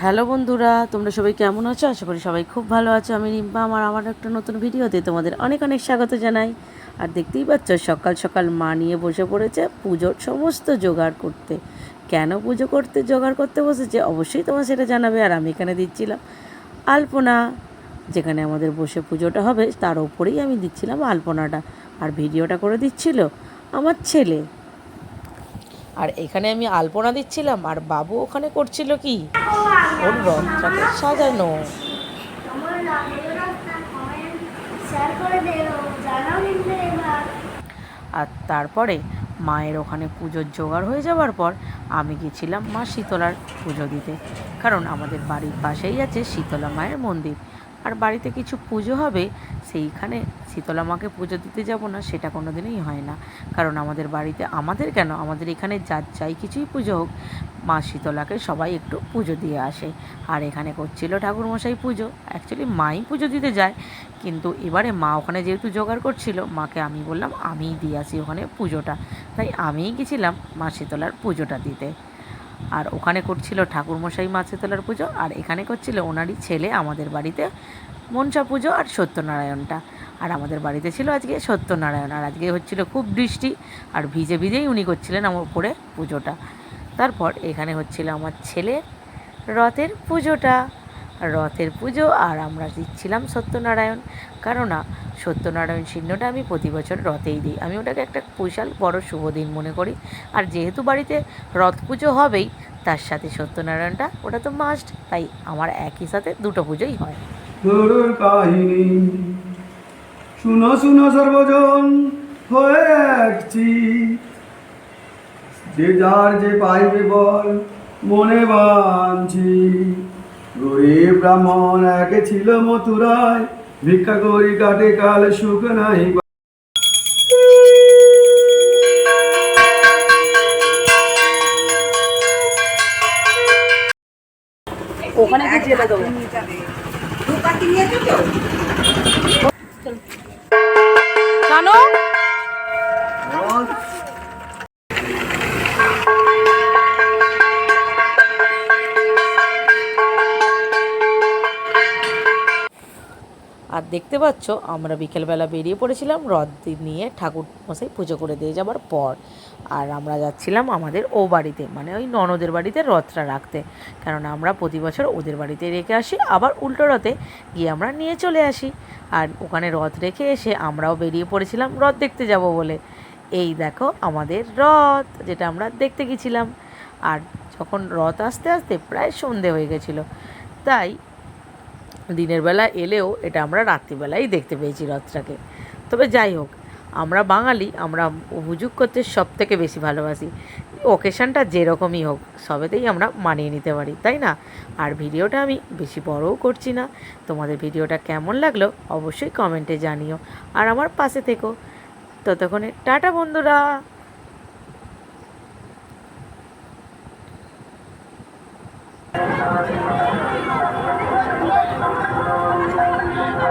Hello বন্ধুরা, তোমরা সবাই কেমন আছো? আশা করি সবাই খুব ভালো আছো। আমি রিম্পা, আমার একটা নতুন ভিডিওতে তোমাদের অনেক অনেক স্বাগত জানাই। আর দেখতেই পাচ্ছ, সকাল সকাল মা নিয়ে বসে পড়েছে পুজোর সমস্ত জোগাড় করতে। কেন পুজো করতে জোগাড় করতে বসেছে অবশ্যই তোমার সেটা জানাবে। আর আমি এখানে দিচ্ছিলাম আলপনা, যেখানে আমাদের বসে পুজোটা হবে তার ওপরেই আমি দিচ্ছিলাম আলপনাটা। আর ভিডিওটা করে দিচ্ছিল আমার ছেলে। আর এখানে আমি আলপনা দিচ্ছিলাম, আর বাবু ওখানে করছিল কি, ওর রথটাকে সাজানো। আর তারপরে মায়ের ওখানে পুজোর জোগাড় হয়ে যাওয়ার পর আমি গেছিলাম মা শীতলার পুজো দিতে, কারণ আমাদের বাড়ির পাশেই আছে শীতলা মায়ের মন্দির। আর বাড়িতে কিছু পুজো হবে, সেইখানে শীতলা মাকে পুজো দিতে যাব না সেটা কোনো দিনই হয় না। কারণ আমাদের বাড়িতে, আমাদের এখানে যার যাই কিছুই পুজো হোক, মা শীতলাকে সবাই একটু পুজো দিয়ে আসে। আর এখানে করছিল ঠাকুরমশাই পুজো, অ্যাকচুয়ালি মাই পুজো দিতে যায়, কিন্তু এবারে মা ওখানে যেহেতু জোগাড় করছিল, মাকে আমি বললাম আমিই দিয়ে আসি ওখানে পুজোটা। তাই আমিই গেছিলাম মা শীতলার পুজোটা দিতে। আর ওখানে করছিল ঠাকুরমশাই মা শীতলার পুজো, আর এখানে করছিল ওনারই ছেলে আমাদের বাড়িতে মনসা পুজো আর সত্যনারায়ণটা। আর আমাদের বাড়িতে ছিল আজকে সত্যনারায়ণ, আর আজকে হচ্ছিল খুব বৃষ্টি, আর ভিজে ভিজেই উনি করছিলেন আমার উপরে পুজোটা। তারপর এখানে হচ্ছিল আমার ছেলের রথের পুজোটা, রথের পুজো, আর আমরা দিচ্ছিলাম সত্যনারায়ণ। কেননা সত্যনারায়ণ চিহ্নটা আমি প্রতি বছর রথেই দিই, আমি ওটাকে একটা বিশাল বড় শুভ দিন মনে করি। আর যেহেতু বাড়িতে রথ পুজো হবেই, তার সাথে সত্যনারায়ণটা ওটা তো মাস্ট, তাই আমার একই সাথে দুটো পুজোই হয়। কাহিনী শুনো শুনো সর্বজন হয়ে একছি, যে যার যে পাইবে বল মনে বাঞ্ছি। গরিব ব্রাহ্মণ একে ছিল মথুরায়, ভিক্ষা করি কাটে কাল সুখ নাই। ওখানে কি জেলে দেবো? কেন? আর দেখতে পাচ্ছ, আমরা বিকেলবেলা বেরিয়ে পড়েছিলাম রথ নিয়ে ঠাকুর মশাই পুজো করে দিয়ে যাবার পর। আর আমরা যাচ্ছিলাম আমাদের ও বাড়িতে, মানে ওই ননদের বাড়িতে রথটা রাখতে, কারণ আমরা প্রতি বছর ওদের বাড়িতে রেখে আসি, আবার উল্টো রথে গিয়ে আমরা নিয়ে চলে আসি। আর ওখানে রথ রেখে এসে আমরাও বেরিয়ে পড়েছিলাম রথ দেখতে যাব বলে। এই দেখো আমাদের রথ, যেটা আমরা দেখতে গেছিলাম। আর যখন রথ আস্তে আস্তে প্রায় সন্ধে হয়ে গেছিলো, তাই দিনের বেলা এলেও এটা আমরা রাত্রিবেলাই দেখতে পেয়েছি রথটাকে। তবে যাই হোক, আমরা বাঙালি, আমরা হুজুগ করতে সব থেকে বেশি ভালোবাসি। ওকেশানটা যেরকমই হোক, সবেতেই আমরা মানিয়ে নিতে পারি, তাই না? আর ভিডিওটা আমি বেশি বড়ও করছি না। তোমাদের ভিডিওটা কেমন লাগলো অবশ্যই কমেন্টে জানিও, আর আমার পাশে থেকো। ততক্ষণে টাটা বন্ধুরা।